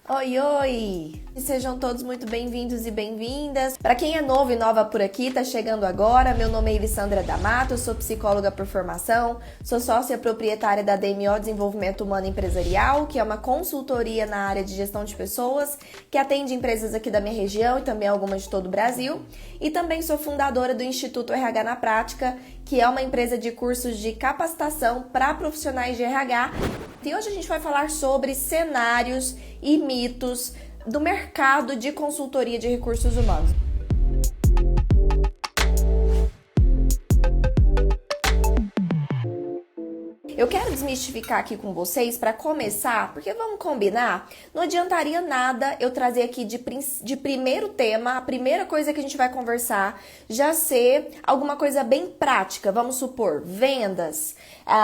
Oi, oi! Sejam todos muito bem-vindos e bem-vindas. Para quem é novo e nova por aqui, tá chegando agora, meu nome é Elissandra D'Amato, sou psicóloga por formação, sou sócia proprietária da DMO Desenvolvimento Humano Empresarial, que é uma consultoria na área de gestão de pessoas, que atende empresas aqui da minha região e também algumas de todo o Brasil. E também sou fundadora do Instituto RH na Prática, que é uma empresa de cursos de capacitação para profissionais de RH. E hoje a gente vai falar sobre cenários e mitos do mercado de consultoria de recursos humanos. Eu quero desmistificar aqui com vocês para começar, porque vamos combinar, não adiantaria nada eu trazer aqui de primeiro tema, a primeira coisa que a gente vai conversar, já ser alguma coisa bem prática, vamos supor, vendas,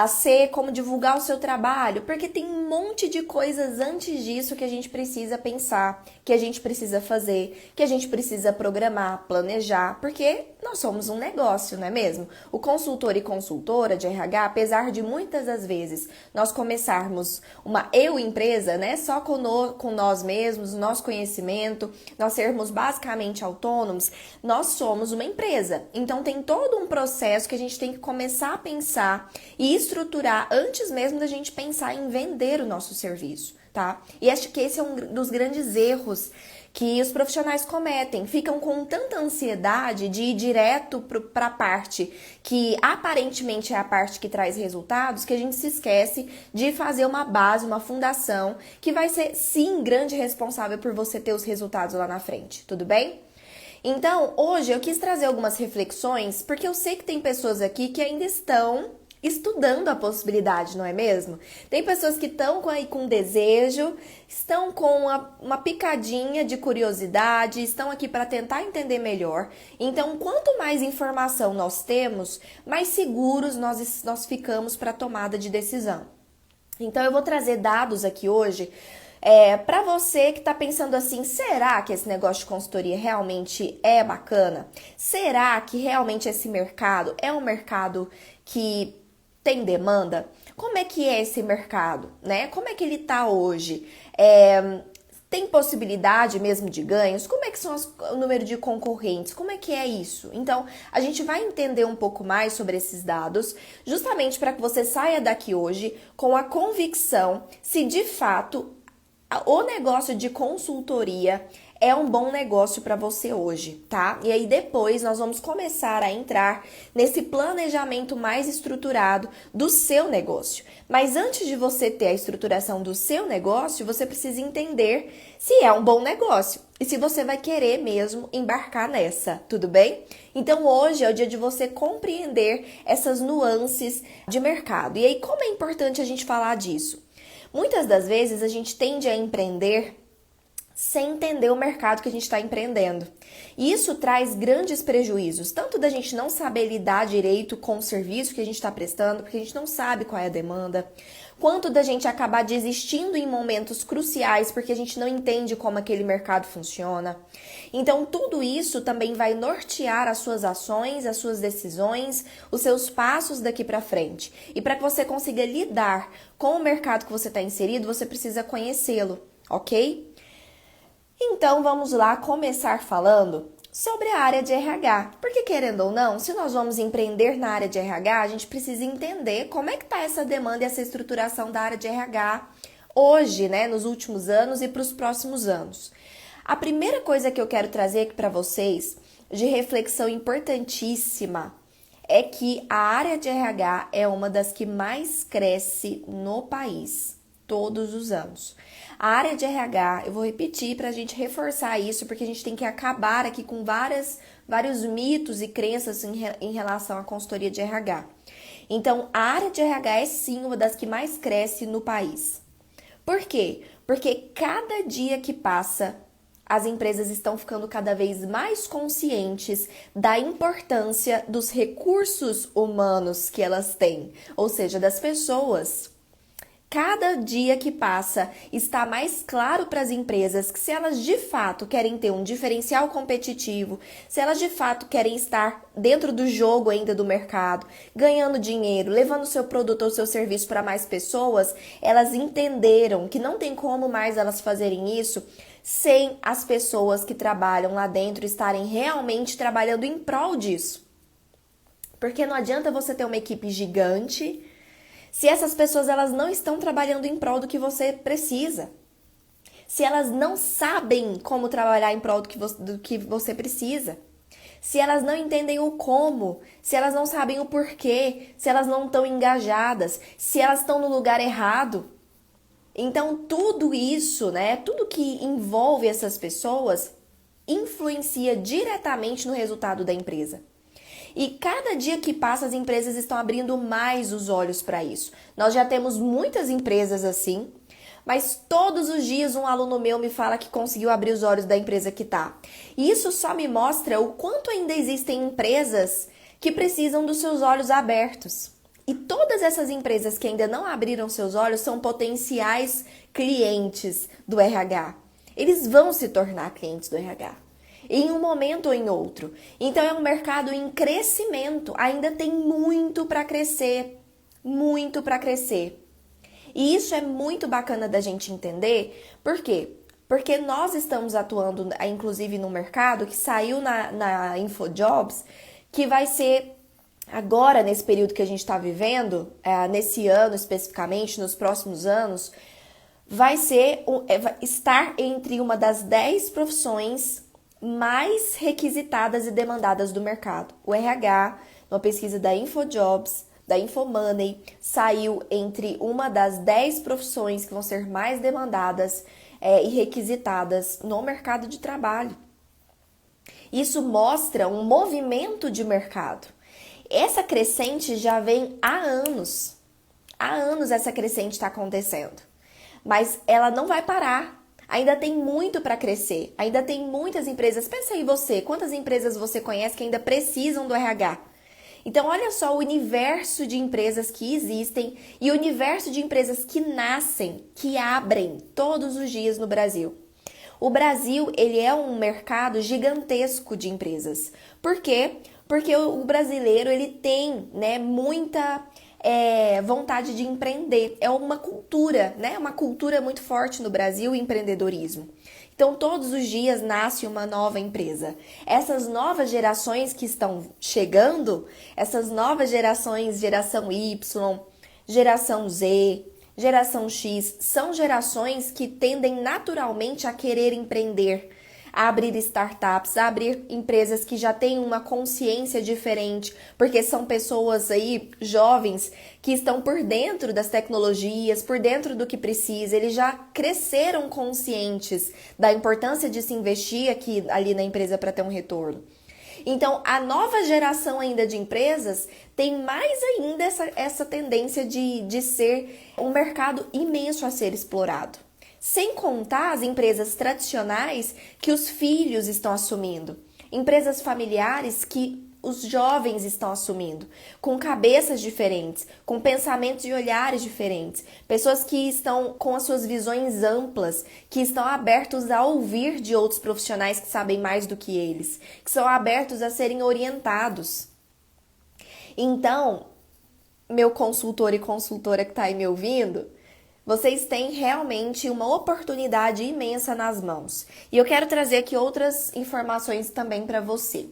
ser como divulgar o seu trabalho, porque tem um monte de coisas antes disso que a gente precisa pensar, que a gente precisa fazer, que a gente precisa programar, planejar, porque nós somos um negócio, não é mesmo? O consultor e consultora de RH, apesar de muitas das vezes nós começarmos uma empresa, né, só com nós mesmos, nosso conhecimento, nós sermos basicamente autônomos, nós somos uma empresa. Então tem todo um processo que a gente tem que começar a pensar e estruturar antes mesmo da gente pensar em vender o nosso serviço, tá? E acho que esse é um dos grandes erros que os profissionais cometem, ficam com tanta ansiedade de ir direto para a parte que aparentemente é a parte que traz resultados, que a gente se esquece de fazer uma base, uma fundação, que vai ser sim grande responsável por você ter os resultados lá na frente, tudo bem? Então, hoje eu quis trazer algumas reflexões, porque eu sei que tem pessoas aqui que ainda estão estudando a possibilidade, não é mesmo? Tem pessoas que estão aí com desejo, estão com uma picadinha de curiosidade, estão aqui para tentar entender melhor. Então, quanto mais informação nós temos, mais seguros nós ficamos para a tomada de decisão. Então, eu vou trazer dados aqui hoje para você que está pensando assim, será que esse negócio de consultoria realmente é bacana? Será que realmente esse mercado é um mercado que tem demanda? Como é que é esse mercado, né? Como é que ele tá hoje? Tem possibilidade mesmo de ganhos? Como é que são o número de concorrentes? Como é que é isso? Então, a gente vai entender um pouco mais sobre esses dados, justamente para que você saia daqui hoje com a convicção se de fato o negócio de consultoria é um bom negócio para você hoje, tá? E aí depois nós vamos começar a entrar nesse planejamento mais estruturado do seu negócio. Mas antes de você ter a estruturação do seu negócio, você precisa entender se é um bom negócio e se você vai querer mesmo embarcar nessa, tudo bem? Então hoje é o dia de você compreender essas nuances de mercado. E aí como é importante a gente falar disso? Muitas das vezes a gente tende a empreender sem entender o mercado que a gente está empreendendo. E isso traz grandes prejuízos, tanto da gente não saber lidar direito com o serviço que a gente está prestando, porque a gente não sabe qual é a demanda, quanto da gente acabar desistindo em momentos cruciais, porque a gente não entende como aquele mercado funciona. Então, tudo isso também vai nortear as suas ações, as suas decisões, os seus passos daqui para frente. E para que você consiga lidar com o mercado que você está inserido, você precisa conhecê-lo, ok? Então, vamos lá começar falando sobre a área de RH. Porque, querendo ou não, se nós vamos empreender na área de RH, a gente precisa entender como é que está essa demanda e essa estruturação da área de RH hoje, né, nos últimos anos e para os próximos anos. A primeira coisa que eu quero trazer aqui para vocês, de reflexão importantíssima, é que a área de RH é uma das que mais cresce no país, todos os anos. A área de RH, eu vou repetir para a gente reforçar isso, porque a gente tem que acabar aqui com vários mitos e crenças em relação à consultoria de RH. Então, a área de RH é sim uma das que mais cresce no país. Por quê? Porque cada dia que passa, as empresas estão ficando cada vez mais conscientes da importância dos recursos humanos que elas têm, ou seja, das pessoas Cada dia que passa, está mais claro para as empresas que se elas de fato querem ter um diferencial competitivo, se elas de fato querem estar dentro do jogo ainda do mercado, ganhando dinheiro, levando seu produto ou seu serviço para mais pessoas, elas entenderam que não tem como mais elas fazerem isso sem as pessoas que trabalham lá dentro estarem realmente trabalhando em prol disso. Porque não adianta você ter uma equipe gigante se essas pessoas elas não estão trabalhando em prol do que você precisa. Se elas não sabem como trabalhar em prol do que você precisa. Se elas não entendem o como, se elas não sabem o porquê, se elas não estão engajadas, se elas estão no lugar errado. Então, tudo isso, né, tudo que envolve essas pessoas influencia diretamente no resultado da empresa. E cada dia que passa, as empresas estão abrindo mais os olhos para isso. Nós já temos muitas empresas assim, mas todos os dias um aluno meu me fala que conseguiu abrir os olhos da empresa que tá. E isso só me mostra o quanto ainda existem empresas que precisam dos seus olhos abertos. E todas essas empresas que ainda não abriram seus olhos são potenciais clientes do RH. Eles vão se tornar clientes do RH. Em um momento ou em outro. Então é um mercado em crescimento, ainda tem muito para crescer, muito para crescer. E isso é muito bacana da gente entender, por quê? Porque nós estamos atuando, inclusive, no mercado que saiu na InfoJobs, que vai ser agora, nesse período que a gente está vivendo, nesse ano especificamente, nos próximos anos, vai estar entre uma das 10 profissões mais requisitadas e demandadas do mercado. O RH, numa pesquisa da InfoJobs, da InfoMoney, saiu entre uma das 10 profissões que vão ser mais demandadas e requisitadas no mercado de trabalho. Isso mostra um movimento de mercado. Essa crescente já vem há anos. Há anos essa crescente está acontecendo. Mas ela não vai parar. Ainda tem muito para crescer, ainda tem muitas empresas. Pensa aí você, quantas empresas você conhece que ainda precisam do RH? Então olha só o universo de empresas que existem e o universo de empresas que nascem, que abrem todos os dias no Brasil. O Brasil, ele é um mercado gigantesco de empresas. Por quê? Porque o brasileiro, ele tem, né, muita vontade de empreender. É uma cultura, né? Uma cultura muito forte no Brasil, o empreendedorismo. Então, todos os dias nasce uma nova empresa. Essas novas gerações que estão chegando, essas novas gerações, geração Y, geração Z, geração X, são gerações que tendem naturalmente a querer empreender, a abrir startups, a abrir empresas que já têm uma consciência diferente, porque são pessoas aí jovens que estão por dentro das tecnologias, por dentro do que precisa, eles já cresceram conscientes da importância de se investir ali na empresa para ter um retorno. Então, a nova geração ainda de empresas tem mais ainda essa tendência de ser um mercado imenso a ser explorado. Sem contar as empresas tradicionais que os filhos estão assumindo, empresas familiares que os jovens estão assumindo, com cabeças diferentes, com pensamentos e olhares diferentes, pessoas que estão com as suas visões amplas, que estão abertos a ouvir de outros profissionais que sabem mais do que eles, que são abertos a serem orientados. Então, meu consultor e consultora que está aí me ouvindo, vocês têm realmente uma oportunidade imensa nas mãos. E eu quero trazer aqui outras informações também para você.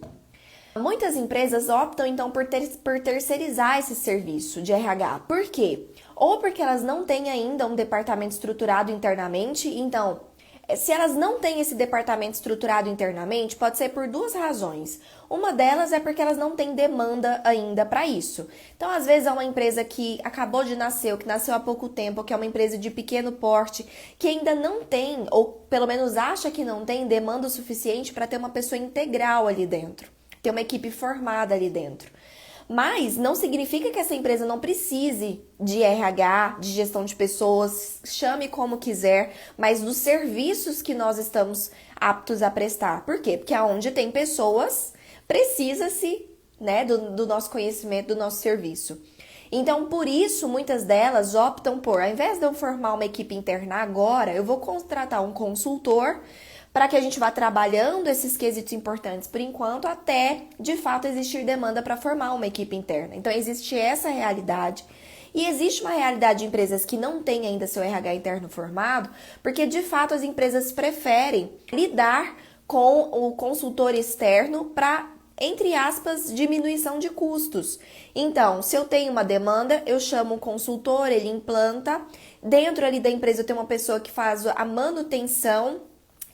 Muitas empresas optam, então, por terceirizar esse serviço de RH. Por quê? Ou porque elas não têm ainda um departamento estruturado internamente. Então, se elas não têm esse departamento estruturado internamente, pode ser por duas razões. Uma delas é porque elas não têm demanda ainda para isso. Então, às vezes, é uma empresa que acabou de nascer, ou que nasceu há pouco tempo, ou que é uma empresa de pequeno porte, que ainda não tem, ou pelo menos acha que não tem, demanda o suficiente para ter uma pessoa integral ali dentro, ter uma equipe formada ali dentro. Mas não significa que essa empresa não precise de RH, de gestão de pessoas, chame como quiser, mas dos serviços que nós estamos aptos a prestar. Por quê? Porque aonde tem pessoas, precisa-se, né, do nosso conhecimento, do nosso serviço. Então, por isso, muitas delas optam por, ao invés de eu formar uma equipe interna agora, eu vou contratar um consultor para que a gente vá trabalhando esses quesitos importantes por enquanto, até de fato existir demanda para formar uma equipe interna. Então, existe essa realidade. E existe uma realidade de empresas que não têm ainda seu RH interno formado, porque de fato as empresas preferem lidar com o consultor externo para, entre aspas, diminuição de custos. Então, se eu tenho uma demanda, eu chamo um consultor, ele implanta. Dentro ali da empresa eu tenho uma pessoa que faz a manutenção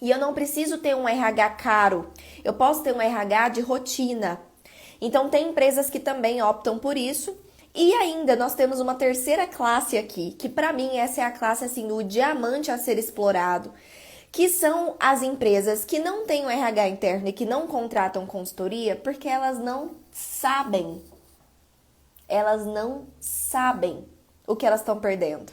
e eu não preciso ter um RH caro. Eu posso ter um RH de rotina. Então, tem empresas que também optam por isso. E ainda nós temos uma terceira classe aqui, que para mim essa é a classe assim, o diamante a ser explorado, que são as empresas que não têm o RH interno e que não contratam consultoria porque elas não sabem. Elas não sabem o que elas estão perdendo.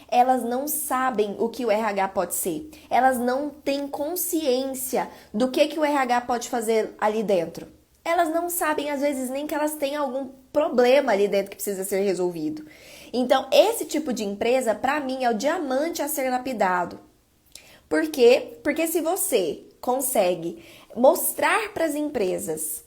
Elas não sabem o que o RH pode ser. Elas não têm consciência do que o RH pode fazer ali dentro. Elas não sabem, às vezes, nem que elas têm algum problema ali dentro que precisa ser resolvido. Então, esse tipo de empresa, para mim, é o diamante a ser lapidado. Por quê? Porque se você consegue mostrar para as empresas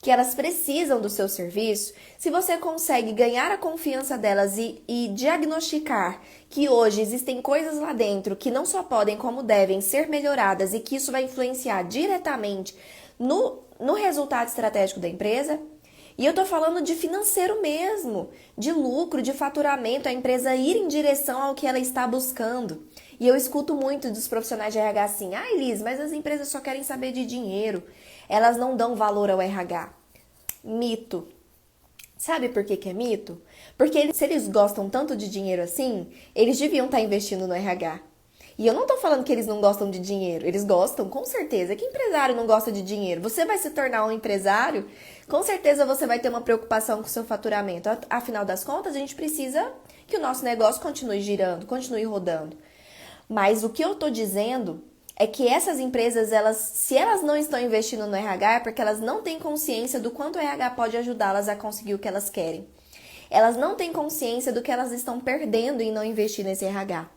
que elas precisam do seu serviço, se você consegue ganhar a confiança delas e diagnosticar que hoje existem coisas lá dentro que não só podem, como devem ser melhoradas e que isso vai influenciar diretamente no resultado estratégico da empresa, e eu tô falando de financeiro mesmo, de lucro, de faturamento, a empresa ir em direção ao que ela está buscando. E eu escuto muito dos profissionais de RH assim, Liz, mas as empresas só querem saber de dinheiro, elas não dão valor ao RH. Mito. Sabe por que é mito? Porque se eles gostam tanto de dinheiro assim, eles deviam estar investindo no RH. E eu não tô falando que eles não gostam de dinheiro, eles gostam, com certeza. Que empresário não gosta de dinheiro? Você vai se tornar um empresário, com certeza você vai ter uma preocupação com o seu faturamento. Afinal das contas, a gente precisa que o nosso negócio continue girando, continue rodando. Mas o que eu tô dizendo é que essas empresas, se elas não estão investindo no RH, é porque elas não têm consciência do quanto o RH pode ajudá-las a conseguir o que elas querem. Elas não têm consciência do que elas estão perdendo em não investir nesse RH.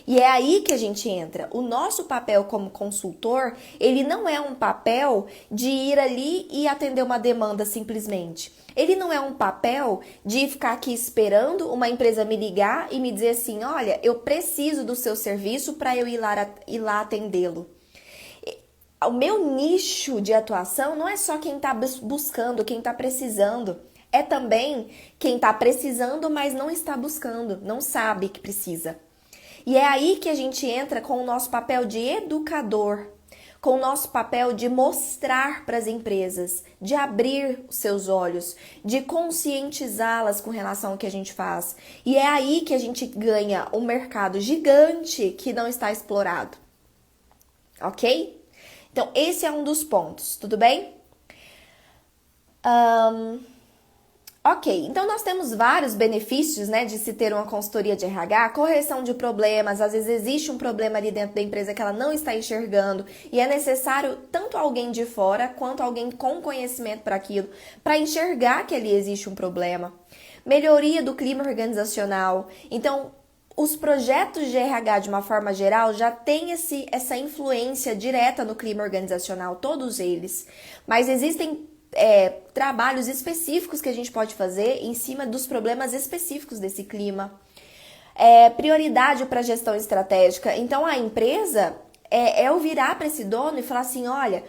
E é aí que a gente entra. O nosso papel como consultor, ele não é um papel de ir ali e atender uma demanda simplesmente. Ele não é um papel de ficar aqui esperando uma empresa me ligar e me dizer assim, olha, eu preciso do seu serviço para eu ir lá atendê-lo. O meu nicho de atuação não é só quem está buscando, quem está precisando. É também quem está precisando, mas não está buscando, não sabe que precisa. E é aí que a gente entra com o nosso papel de educador, com o nosso papel de mostrar para as empresas, de abrir os seus olhos, de conscientizá-las com relação ao que a gente faz. E é aí que a gente ganha um mercado gigante que não está explorado. Ok? Então, esse é um dos pontos, tudo bem? Ok, então nós temos vários benefícios, né, de se ter uma consultoria de RH, correção de problemas, às vezes existe um problema ali dentro da empresa que ela não está enxergando e é necessário tanto alguém de fora quanto alguém com conhecimento para aquilo, para enxergar que ali existe um problema. Melhoria do clima organizacional, então os projetos de RH de uma forma geral já têm essa influência direta no clima organizacional, todos eles, mas existem trabalhos específicos que a gente pode fazer em cima dos problemas específicos desse clima. Prioridade para a gestão estratégica. Então, a empresa eu virar para esse dono e falar assim, olha,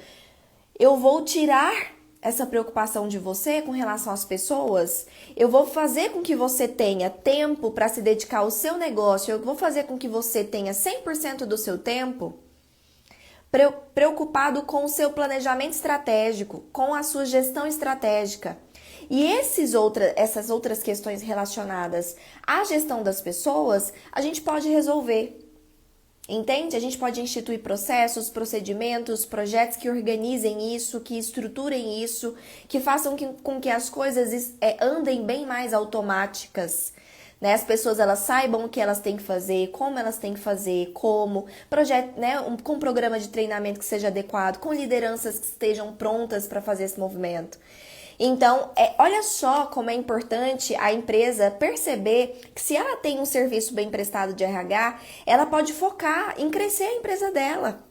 eu vou tirar essa preocupação de você com relação às pessoas, eu vou fazer com que você tenha tempo para se dedicar ao seu negócio, eu vou fazer com que você tenha 100% do seu tempo preocupado com o seu planejamento estratégico, com a sua gestão estratégica. E essas outras questões relacionadas à gestão das pessoas, a gente pode resolver. Entende? A gente pode instituir processos, procedimentos, projetos que organizem isso, que estruturem isso, que façam com que as coisas andem bem mais automáticas. Né? As pessoas elas saibam o que elas têm que fazer, como elas têm que fazer, projeto, né? Com um programa de treinamento que seja adequado, com lideranças que estejam prontas para fazer esse movimento. Então, olha só como é importante a empresa perceber que se ela tem um serviço bem prestado de RH, ela pode focar em crescer a empresa dela.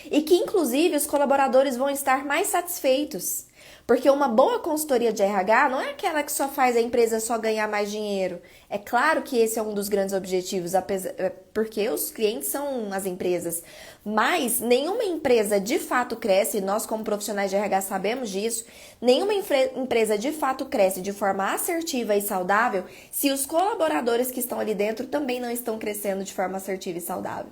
E que, inclusive, os colaboradores vão estar mais satisfeitos. Porque uma boa consultoria de RH não é aquela que só faz a empresa só ganhar mais dinheiro. É claro que esse é um dos grandes objetivos, porque os clientes são as empresas. Mas nenhuma empresa de fato cresce, nós como profissionais de RH sabemos disso, nenhuma empresa de fato cresce de forma assertiva e saudável se os colaboradores que estão ali dentro também não estão crescendo de forma assertiva e saudável.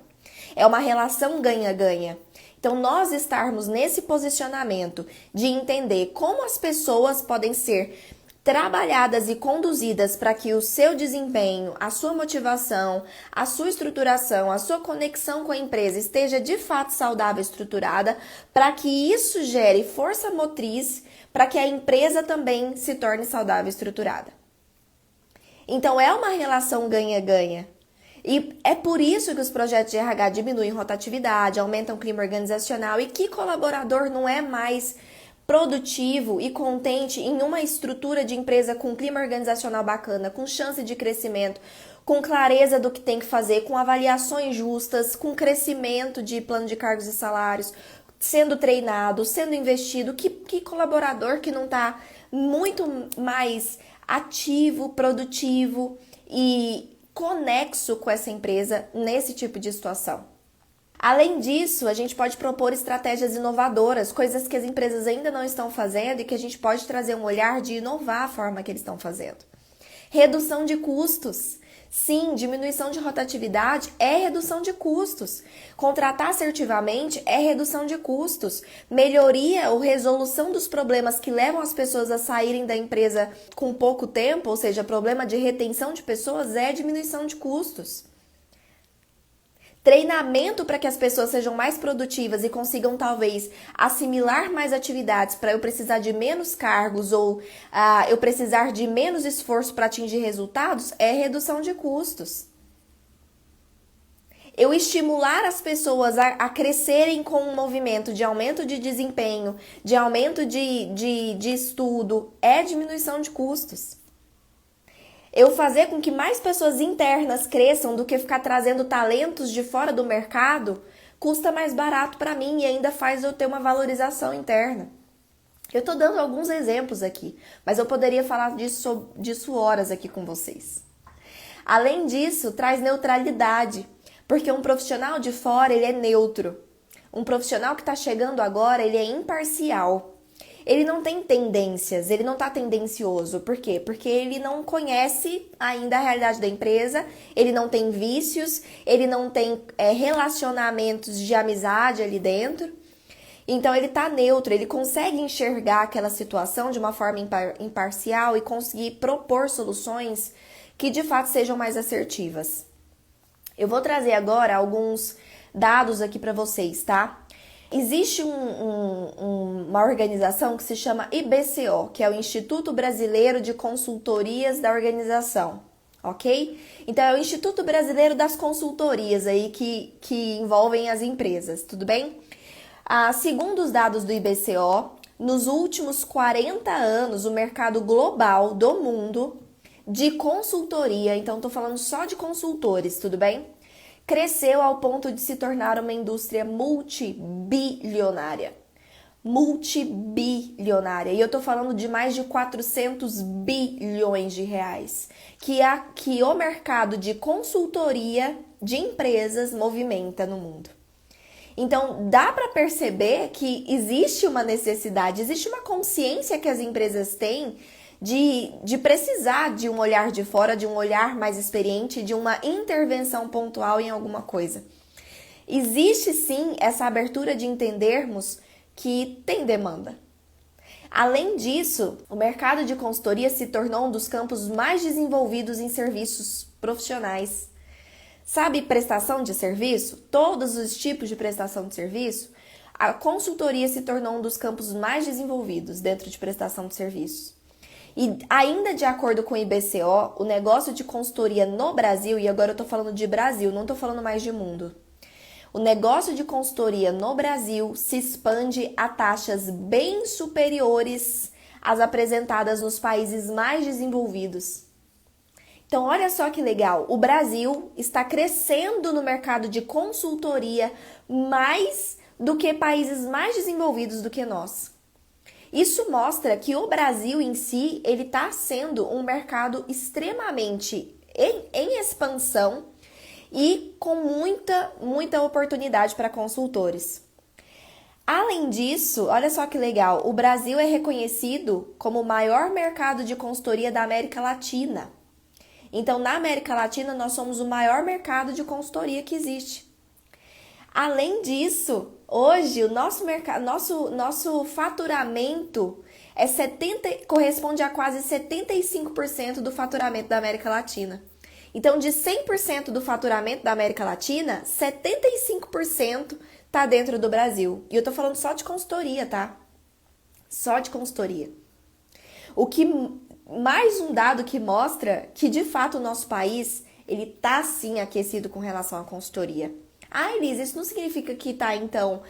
É uma relação ganha-ganha. Então, nós estarmos nesse posicionamento de entender como as pessoas podem ser trabalhadas e conduzidas para que o seu desempenho, a sua motivação, a sua estruturação, a sua conexão com a empresa esteja de fato saudável e estruturada, para que isso gere força motriz para que a empresa também se torne saudável e estruturada. Então, é uma relação ganha-ganha. E é por isso que os projetos de RH diminuem rotatividade, aumentam o clima organizacional e que colaborador não é mais produtivo e contente em uma estrutura de empresa com clima organizacional bacana, com chance de crescimento, com clareza do que tem que fazer, com avaliações justas, com crescimento de plano de cargos e salários, sendo treinado, sendo investido. Que colaborador que não está muito mais ativo, produtivo e conexo com essa empresa nesse tipo de situação. Além disso, a gente pode propor estratégias inovadoras, coisas que as empresas ainda não estão fazendo e que a gente pode trazer um olhar de inovar a forma que eles estão fazendo. Redução de custos. Sim, diminuição de rotatividade é redução de custos. Contratar assertivamente é redução de custos. Melhoria ou resolução dos problemas que levam as pessoas a saírem da empresa com pouco tempo, ou seja, problema de retenção de pessoas, é diminuição de custos. Treinamento para que as pessoas sejam mais produtivas e consigam talvez assimilar mais atividades para eu precisar de menos cargos ou eu precisar de menos esforço para atingir resultados é redução de custos. Eu estimular as pessoas a crescerem com um movimento de aumento de desempenho, de aumento de estudo, é diminuição de custos. Eu fazer com que mais pessoas internas cresçam do que ficar trazendo talentos de fora do mercado custa mais barato para mim e ainda faz eu ter uma valorização interna. Eu estou dando alguns exemplos aqui, mas eu poderia falar disso horas aqui com vocês. Além disso, traz neutralidade, porque um profissional de fora ele é neutro. Um profissional que está chegando agora ele é imparcial. Ele não tem tendências, ele não está tendencioso. Por quê? Porque ele não conhece ainda a realidade da empresa, ele não tem vícios, ele não tem relacionamentos de amizade ali dentro. Então ele está neutro, ele consegue enxergar aquela situação de uma forma imparcial e conseguir propor soluções que de fato sejam mais assertivas. Eu vou trazer agora alguns dados aqui para vocês, tá? Existe uma organização que se chama IBCO, que é o Instituto Brasileiro de Consultorias da Organização, ok? Então, é o Instituto Brasileiro das Consultorias aí que envolvem as empresas, tudo bem? Segundo os dados do IBCO, nos últimos 40 anos, o mercado global do mundo de consultoria, então estou falando só de consultores, tudo bem? Cresceu ao ponto de se tornar uma indústria multibilionária. Multibilionária. E eu tô falando de mais de 400 bilhões de reais. Que o mercado de consultoria de empresas movimenta no mundo. Então, dá para perceber que existe uma necessidade, existe uma consciência que as empresas têm de precisar de um olhar de fora, de um olhar mais experiente, de uma intervenção pontual em alguma coisa. Existe sim essa abertura de entendermos que tem demanda. Além disso, o mercado de consultoria se tornou um dos campos mais desenvolvidos em serviços profissionais. Sabe prestação de serviço? Todos os tipos de prestação de serviço? A consultoria se tornou um dos campos mais desenvolvidos dentro de prestação de serviços. E ainda de acordo com o IBCO, o negócio de consultoria no Brasil, e agora eu tô falando de Brasil, não tô falando mais de mundo. O negócio de consultoria no Brasil se expande a taxas bem superiores as apresentadas nos países mais desenvolvidos. Então, olha só que legal, o Brasil está crescendo no mercado de consultoria mais do que países mais desenvolvidos do que nós. Isso mostra que o Brasil em si, ele está sendo um mercado extremamente em expansão e com muita oportunidade para consultores. Além disso, olha só que legal, o Brasil é reconhecido como o maior mercado de consultoria da América Latina. Então, na América Latina, nós somos o maior mercado de consultoria que existe. Além disso, hoje o nosso faturamento corresponde a quase 75% do faturamento da América Latina. Então, de 100% do faturamento da América Latina, 75% está dentro do Brasil. E eu tô falando só de consultoria, tá? Só de consultoria. Mais um dado que mostra que, de fato, o nosso país, ele tá, sim, aquecido com relação à consultoria. Ah, Elisa, isso não significa que tá, então,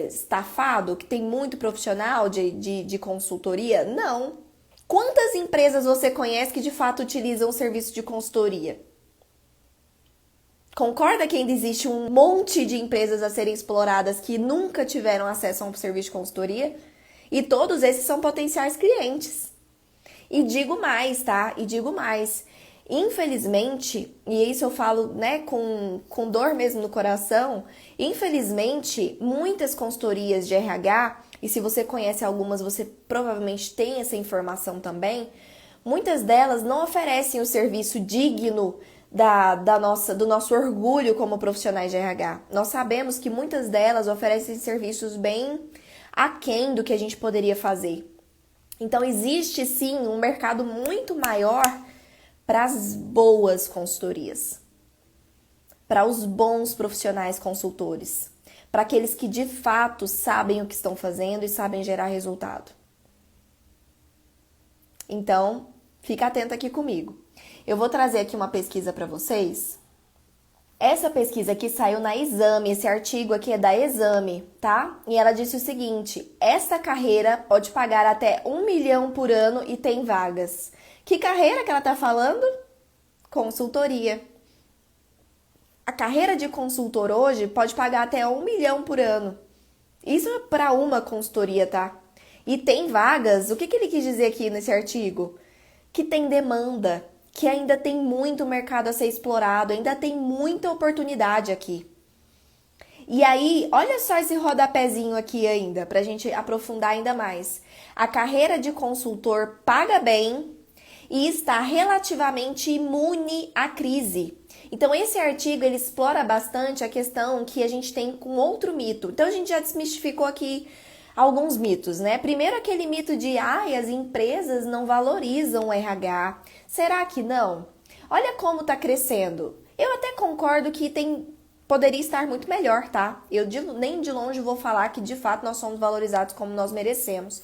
estafado, que tem muito profissional de consultoria? Não. Quantas empresas você conhece que, de fato, utilizam o serviço de consultoria? Concorda que ainda existe um monte de empresas a serem exploradas que nunca tiveram acesso a um serviço de consultoria? E todos esses são potenciais clientes. E digo mais, tá? E digo mais. Infelizmente, e isso eu falo, né, com dor mesmo no coração, infelizmente, muitas consultorias de RH, e se você conhece algumas, você provavelmente tem essa informação também, muitas delas não oferecem o serviço digno do nosso orgulho como profissionais de RH. Nós sabemos que muitas delas oferecem serviços bem aquém do que a gente poderia fazer. Então, existe sim um mercado muito maior para as boas consultorias, para os bons profissionais consultores, para aqueles que de fato sabem o que estão fazendo e sabem gerar resultado. Então, fica atento aqui comigo. Eu vou trazer aqui uma pesquisa para vocês. Essa pesquisa aqui saiu na Exame, esse artigo aqui é da Exame, tá? E ela disse o seguinte: essa carreira pode pagar até 1 milhão por ano e tem vagas. Que carreira que ela tá falando? Consultoria. A carreira de consultor hoje pode pagar até 1 milhão por ano. Isso é para uma consultoria, tá? E tem vagas, o que ele quis dizer aqui nesse artigo? Que tem demanda, que ainda tem muito mercado a ser explorado, ainda tem muita oportunidade aqui. E aí, olha só esse rodapézinho aqui ainda, pra gente aprofundar ainda mais. A carreira de consultor paga bem e está relativamente imune à crise. Então, esse artigo, ele explora bastante a questão que a gente tem com outro mito. Então, a gente já desmistificou aqui alguns mitos, né? Primeiro, aquele mito de, as empresas não valorizam o RH. Será que não? Olha como tá crescendo. Eu até concordo que poderia estar muito melhor, tá? Eu nem de longe vou falar que, de fato, nós somos valorizados como nós merecemos.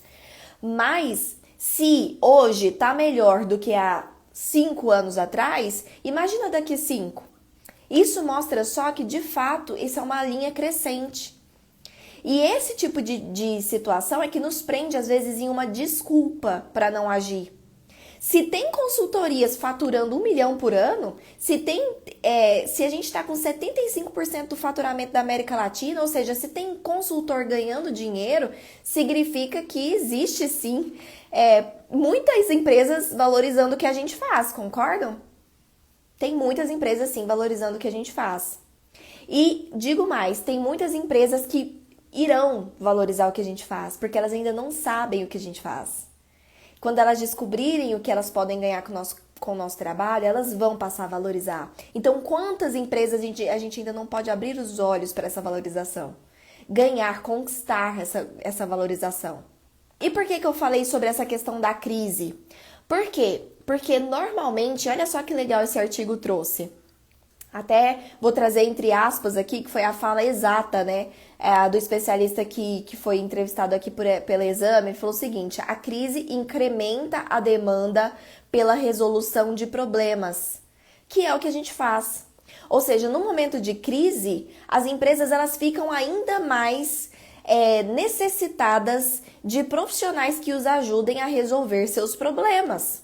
Mas, se hoje tá melhor do que há 5 anos atrás, imagina daqui 5. Isso mostra só que, de fato, isso é uma linha crescente. E esse tipo de situação é que nos prende, às vezes, em uma desculpa para não agir. Se tem consultorias faturando 1 milhão por ano, se a gente está com 75% do faturamento da América Latina, ou seja, se tem consultor ganhando dinheiro, significa que existe sim muitas empresas valorizando o que a gente faz, concordam? Tem muitas empresas sim valorizando o que a gente faz. E digo mais, tem muitas empresas que irão valorizar o que a gente faz, porque elas ainda não sabem o que a gente faz. Quando elas descobrirem o que elas podem ganhar com o nosso trabalho, elas vão passar a valorizar. Então, quantas empresas a gente ainda não pode abrir os olhos para essa valorização? Ganhar, conquistar essa valorização. E por que eu falei sobre essa questão da crise? Por quê? Porque normalmente, olha só que legal esse artigo trouxe. Até vou trazer entre aspas aqui, que foi a fala exata, né? Do especialista que foi entrevistado aqui pela Exame, ele falou o seguinte: a crise incrementa a demanda pela resolução de problemas, que é o que a gente faz. Ou seja, no momento de crise, as empresas elas ficam ainda mais necessitadas de profissionais que os ajudem a resolver seus problemas.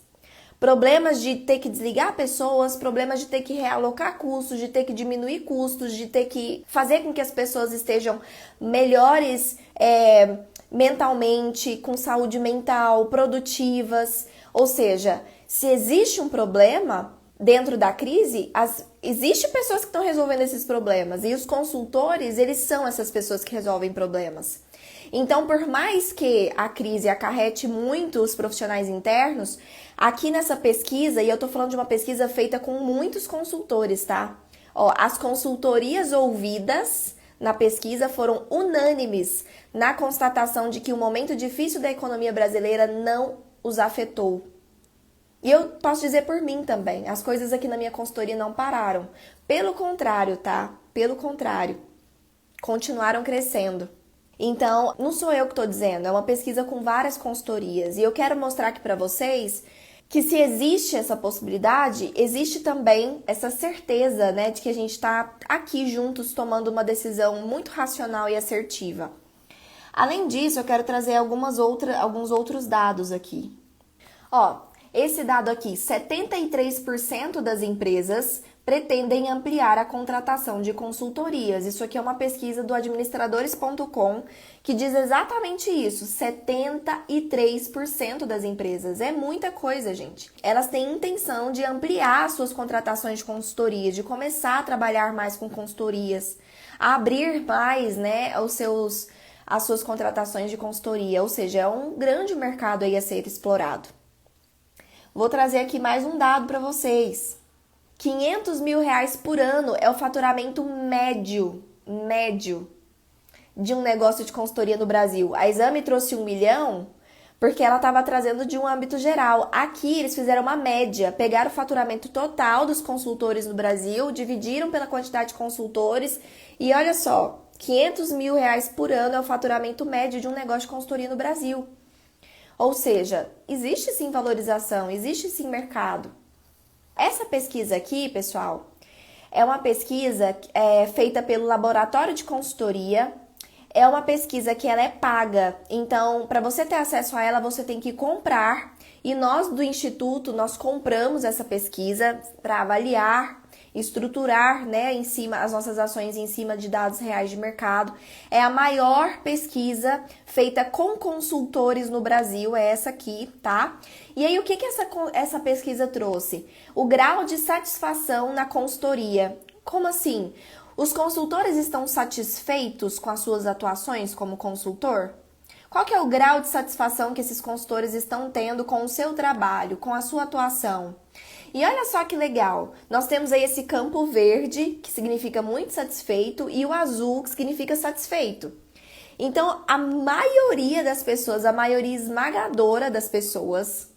Problemas de ter que desligar pessoas, problemas de ter que realocar custos, de ter que diminuir custos, de ter que fazer com que as pessoas estejam melhores mentalmente, com saúde mental, produtivas. Ou seja, se existe um problema dentro da crise, existem pessoas que estão resolvendo esses problemas e os consultores, eles são essas pessoas que resolvem problemas. Então, por mais que a crise acarrete muito os profissionais internos, aqui nessa pesquisa, e eu tô falando de uma pesquisa feita com muitos consultores, tá? Ó, as consultorias ouvidas na pesquisa foram unânimes na constatação de que o momento difícil da economia brasileira não os afetou. E eu posso dizer por mim também, as coisas aqui na minha consultoria não pararam. Pelo contrário, tá? Pelo contrário, continuaram crescendo. Então, não sou eu que estou dizendo, é uma pesquisa com várias consultorias. E eu quero mostrar aqui para vocês que se existe essa possibilidade, existe também essa certeza, né, de que a gente está aqui juntos tomando uma decisão muito racional e assertiva. Além disso, eu quero trazer alguns outros dados aqui. Ó, esse dado aqui, 73% das empresas pretendem ampliar a contratação de consultorias. Isso aqui é uma pesquisa do administradores.com que diz exatamente isso, 73% das empresas. É muita coisa, gente. Elas têm intenção de ampliar suas contratações de consultoria, de começar a trabalhar mais com consultorias, a abrir mais, né, as suas contratações de consultoria, ou seja, é um grande mercado aí a ser explorado. Vou trazer aqui mais um dado para vocês. R$500 mil por ano é o faturamento médio de um negócio de consultoria no Brasil. A Exame trouxe 1 milhão porque ela estava trazendo de um âmbito geral. Aqui eles fizeram uma média, pegaram o faturamento total dos consultores no Brasil, dividiram pela quantidade de consultores e olha só, R$500 mil por ano é o faturamento médio de um negócio de consultoria no Brasil. Ou seja, existe sim valorização, existe sim mercado. Essa pesquisa aqui, pessoal, é uma pesquisa feita pelo Laboratório de Consultoria. É uma pesquisa que ela é paga. Então, para você ter acesso a ela, você tem que comprar. E nós do Instituto, nós compramos essa pesquisa para avaliar, estruturar, né, em cima as nossas ações em cima de dados reais de mercado. É a maior pesquisa feita com consultores no Brasil, é essa aqui, tá? E aí, o que essa pesquisa trouxe? O grau de satisfação na consultoria. Como assim? Os consultores estão satisfeitos com as suas atuações como consultor? Qual que é o grau de satisfação que esses consultores estão tendo com o seu trabalho, com a sua atuação? E olha só que legal, nós temos aí esse campo verde, que significa muito satisfeito, e o azul, que significa satisfeito. Então, a maioria das pessoas, a maioria esmagadora das pessoas,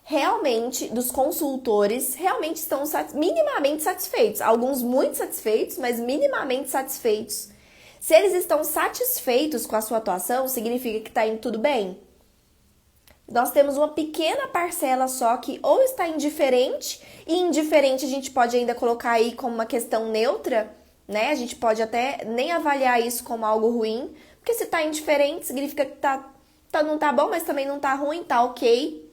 realmente, dos consultores, realmente estão minimamente satisfeitos. Alguns muito satisfeitos, mas minimamente satisfeitos. Se eles estão satisfeitos com a sua atuação, significa que está indo tudo bem. Nós temos uma pequena parcela só que ou está indiferente, e indiferente a gente pode ainda colocar aí como uma questão neutra, né? A gente pode até nem avaliar isso como algo ruim, porque se está indiferente significa que não tá bom, mas também não tá ruim, tá ok.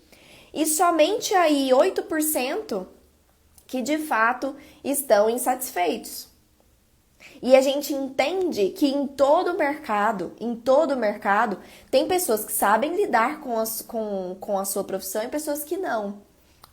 E somente aí 8% que de fato estão insatisfeitos. E a gente entende que em todo mercado, tem pessoas que sabem lidar com a sua profissão e pessoas que não.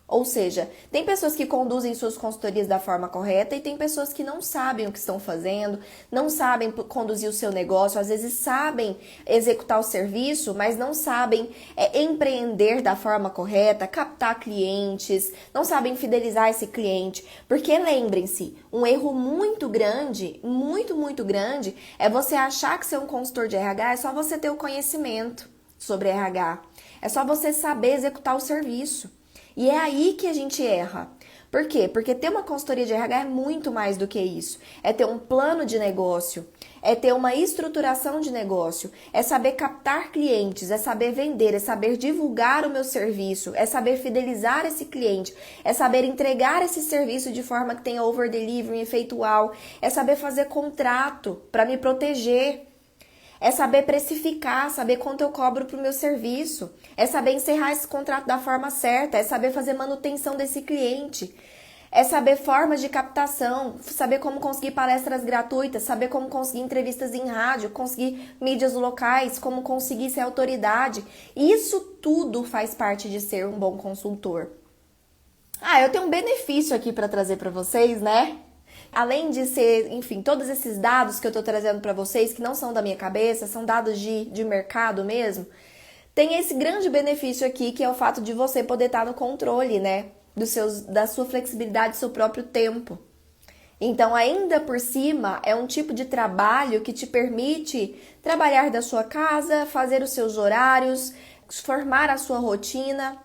Ou seja, tem pessoas que conduzem suas consultorias da forma correta e tem pessoas que não sabem o que estão fazendo, não sabem conduzir o seu negócio, às vezes sabem executar o serviço, mas não sabem empreender da forma correta, captar clientes, não sabem fidelizar esse cliente. Porque lembrem-se, um erro muito grande, muito grande, é você achar que ser um consultor de RH é só você ter o conhecimento sobre RH. É só você saber executar o serviço. E é aí que a gente erra. Por quê? Porque ter uma consultoria de RH é muito mais do que isso. É ter um plano de negócio, é ter uma estruturação de negócio, é saber captar clientes, é saber vender, é saber divulgar o meu serviço, é saber fidelizar esse cliente, é saber entregar esse serviço de forma que tenha over delivery efeitual, é saber fazer contrato para me proteger. É saber precificar, saber quanto eu cobro para o meu serviço. É saber encerrar esse contrato da forma certa. É saber fazer manutenção desse cliente. É saber formas de captação, saber como conseguir palestras gratuitas, saber como conseguir entrevistas em rádio, conseguir mídias locais, como conseguir ser autoridade. Isso tudo faz parte de ser um bom consultor. Eu tenho um benefício aqui para trazer para vocês, né? Além de ser, enfim, todos esses dados que eu tô trazendo para vocês, que não são da minha cabeça, são dados de mercado mesmo, tem esse grande benefício aqui, que é o fato de você poder estar no controle, né? Da sua flexibilidade, do seu próprio tempo. Então, ainda por cima, é um tipo de trabalho que te permite trabalhar da sua casa, fazer os seus horários, formar a sua rotina,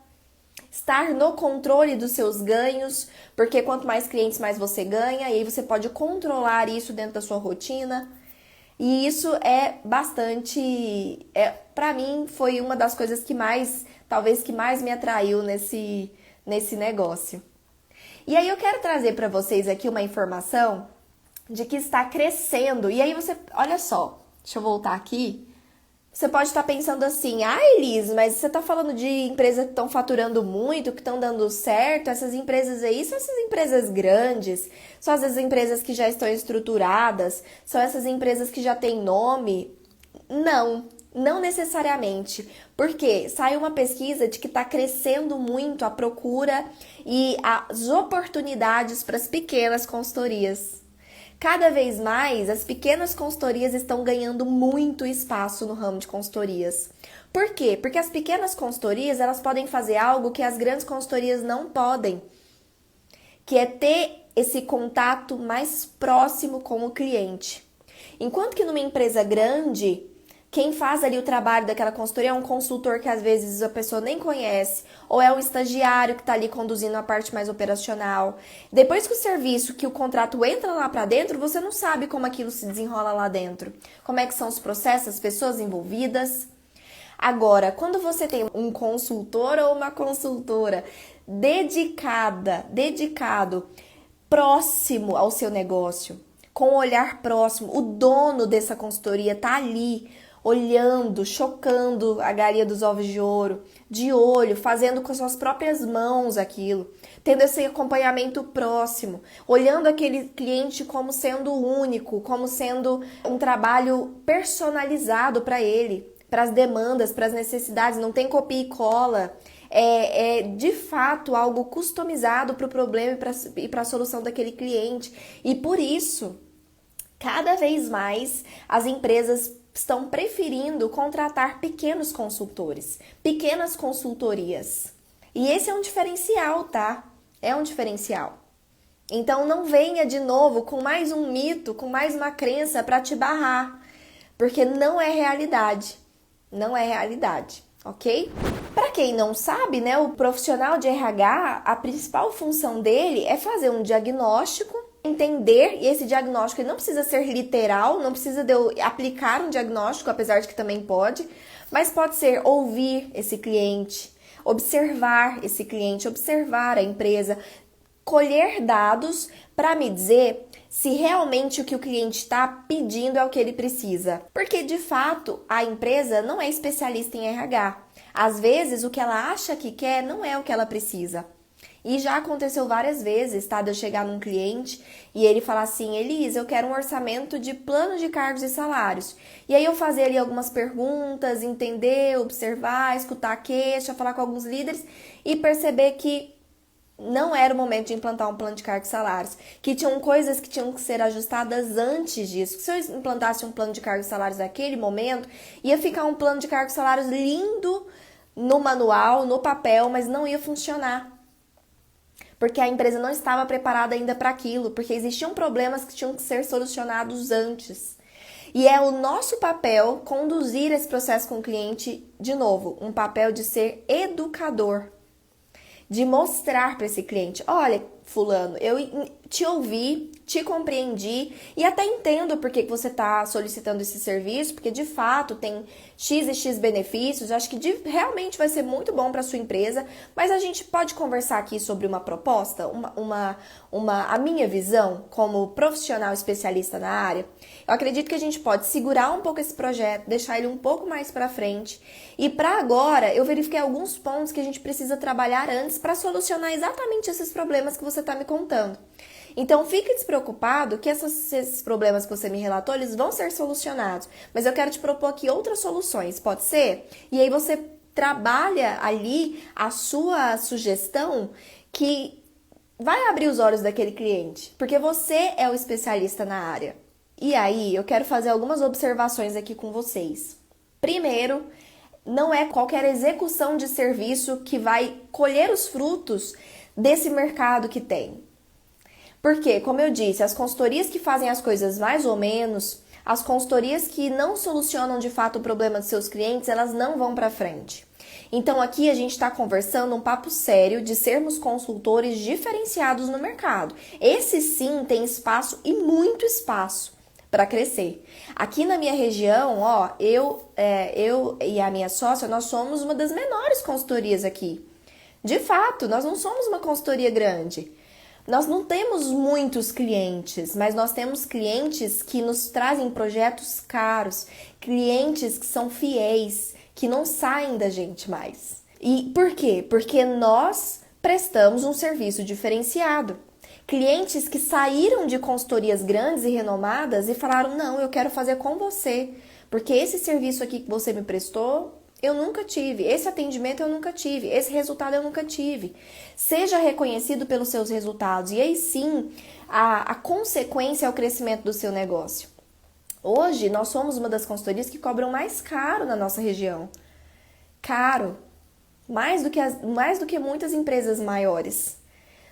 estar no controle dos seus ganhos, porque quanto mais clientes, mais você ganha, e aí você pode controlar isso dentro da sua rotina. E isso é bastante, para mim, foi uma das coisas que mais, talvez que mais me atraiu nesse negócio. E aí eu quero trazer para vocês aqui uma informação de que está crescendo. E aí você, olha só, deixa eu voltar aqui. Você pode estar pensando assim, Elis, mas você está falando de empresas que estão faturando muito, que estão dando certo, essas empresas aí são essas empresas grandes, são essas empresas que já estão estruturadas, são essas empresas que já têm nome. Não necessariamente, porque saiu uma pesquisa de que está crescendo muito a procura e as oportunidades para as pequenas consultorias. Cada vez mais, as pequenas consultorias estão ganhando muito espaço no ramo de consultorias. Por quê? Porque as pequenas consultorias, elas podem fazer algo que as grandes consultorias não podem, que é ter esse contato mais próximo com o cliente. Enquanto que numa empresa grande, quem faz ali o trabalho daquela consultoria é um consultor que às vezes a pessoa nem conhece, ou é um estagiário que está ali conduzindo a parte mais operacional. Depois que o serviço, que o contrato entra lá para dentro, você não sabe como aquilo se desenrola lá dentro. Como é que são os processos, as pessoas envolvidas. Agora, quando você tem um consultor ou uma consultora dedicado, próximo ao seu negócio, com um olhar próximo, o dono dessa consultoria está ali, olhando, chocando a galinha dos ovos de ouro, de olho, fazendo com suas próprias mãos aquilo, tendo esse acompanhamento próximo, olhando aquele cliente como sendo único, como sendo um trabalho personalizado para ele, para as demandas, para as necessidades, não tem copia e cola, é de fato algo customizado para o problema e para a solução daquele cliente. E por isso, cada vez mais as empresas estão preferindo contratar pequenos consultores, pequenas consultorias. E esse é um diferencial, tá? É um diferencial. Então não venha de novo com mais um mito, com mais uma crença para te barrar, porque não é realidade. Não é realidade, ok? Para quem não sabe, né, o profissional de RH, a principal função dele é fazer um diagnóstico, entender, e esse diagnóstico ele não precisa ser literal, não precisa de eu aplicar um diagnóstico, apesar de que também pode, mas pode ser ouvir esse cliente, observar esse cliente, observar a empresa, colher dados para me dizer se realmente o que o cliente está pedindo é o que ele precisa. Porque, de fato, a empresa não é especialista em RH. Às vezes, o que ela acha que quer não é o que ela precisa. E já aconteceu várias vezes, tá? De eu chegar num cliente e ele falar assim, Elis, eu quero um orçamento de plano de cargos e salários. E aí eu fazer ali algumas perguntas, entender, observar, escutar a queixa, falar com alguns líderes e perceber que não era o momento de implantar um plano de cargos e salários, que tinham coisas que tinham que ser ajustadas antes disso. Que se eu implantasse um plano de cargos e salários naquele momento, ia ficar um plano de cargos e salários lindo no manual, no papel, mas não ia funcionar. Porque a empresa não estava preparada ainda para aquilo, porque existiam problemas que tinham que ser solucionados antes. E é o nosso papel conduzir esse processo com o cliente, de novo, um papel de ser educador, de mostrar para esse cliente, olha, fulano, eu te ouvi, te compreendi e até entendo por que você está solicitando esse serviço, porque de fato tem X e X benefícios, acho que realmente vai ser muito bom para sua empresa, mas a gente pode conversar aqui sobre uma proposta, a minha visão como profissional especialista na área. Eu acredito que a gente pode segurar um pouco esse projeto, deixar ele um pouco mais para frente e para agora eu verifiquei alguns pontos que a gente precisa trabalhar antes para solucionar exatamente esses problemas que você está me contando. Então, fique despreocupado que esses problemas que você me relatou, eles vão ser solucionados. Mas eu quero te propor aqui outras soluções, pode ser? E aí você trabalha ali a sua sugestão que vai abrir os olhos daquele cliente, porque você é o especialista na área. E aí, eu quero fazer algumas observações aqui com vocês. Primeiro, não é qualquer execução de serviço que vai colher os frutos desse mercado que tem. Porque, como eu disse, as consultorias que fazem as coisas mais ou menos, as consultorias que não solucionam de fato o problema dos seus clientes, elas não vão para frente. Então aqui a gente está conversando um papo sério de sermos consultores diferenciados no mercado. Esse sim tem espaço e muito espaço para crescer. Aqui na minha região, ó, eu e a minha sócia, nós somos uma das menores consultorias aqui. De fato, nós não somos uma consultoria grande. Nós não temos muitos clientes, mas nós temos clientes que nos trazem projetos caros, clientes que são fiéis, que não saem da gente mais. E por quê? Porque nós prestamos um serviço diferenciado. Clientes que saíram de consultorias grandes e renomadas e falaram, não, eu quero fazer com você, porque esse serviço aqui que você me prestou, eu nunca tive, esse atendimento eu nunca tive, esse resultado eu nunca tive. Seja reconhecido pelos seus resultados e aí sim a consequência é o crescimento do seu negócio. Hoje nós somos uma das consultorias que cobram mais caro na nossa região. Caro, mais do que muitas empresas maiores.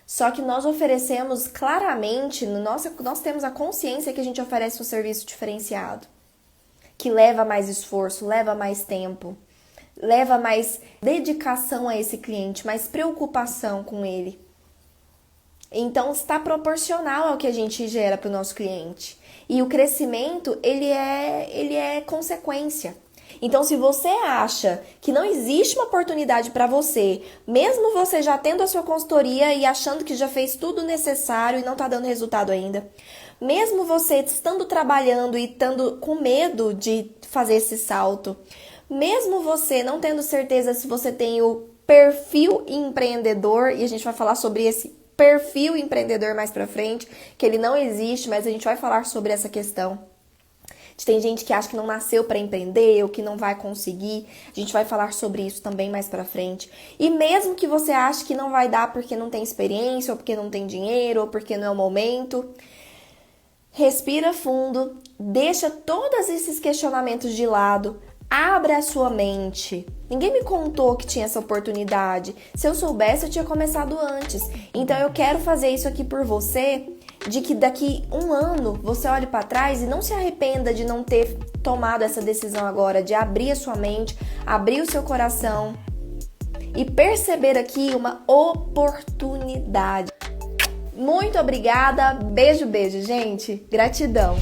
Só que nós oferecemos claramente, nós temos a consciência que a gente oferece um serviço diferenciado, que leva mais esforço, leva mais tempo. Leva mais dedicação a esse cliente, mais preocupação com ele. Então, está proporcional ao que a gente gera para o nosso cliente. E o crescimento, ele é consequência. Então, se você acha que não existe uma oportunidade para você, mesmo você já tendo a sua consultoria e achando que já fez tudo necessário e não está dando resultado ainda, mesmo você estando trabalhando e estando com medo de fazer esse salto, mesmo você não tendo certeza se você tem o perfil empreendedor, e a gente vai falar sobre esse perfil empreendedor mais pra frente, que ele não existe, mas a gente vai falar sobre essa questão. Tem gente que acha que não nasceu para empreender ou que não vai conseguir, a gente vai falar sobre isso também mais pra frente. E mesmo que você ache que não vai dar porque não tem experiência, ou porque não tem dinheiro, ou porque não é o momento, respira fundo, deixa todos esses questionamentos de lado, abra a sua mente. Ninguém me contou que tinha essa oportunidade. Se eu soubesse, eu tinha começado antes. Então eu quero fazer isso aqui por você, de que daqui um ano você olhe para trás e não se arrependa de não ter tomado essa decisão agora, de abrir a sua mente, abrir o seu coração e perceber aqui uma oportunidade. Muito obrigada. Beijo, beijo, gente. Gratidão.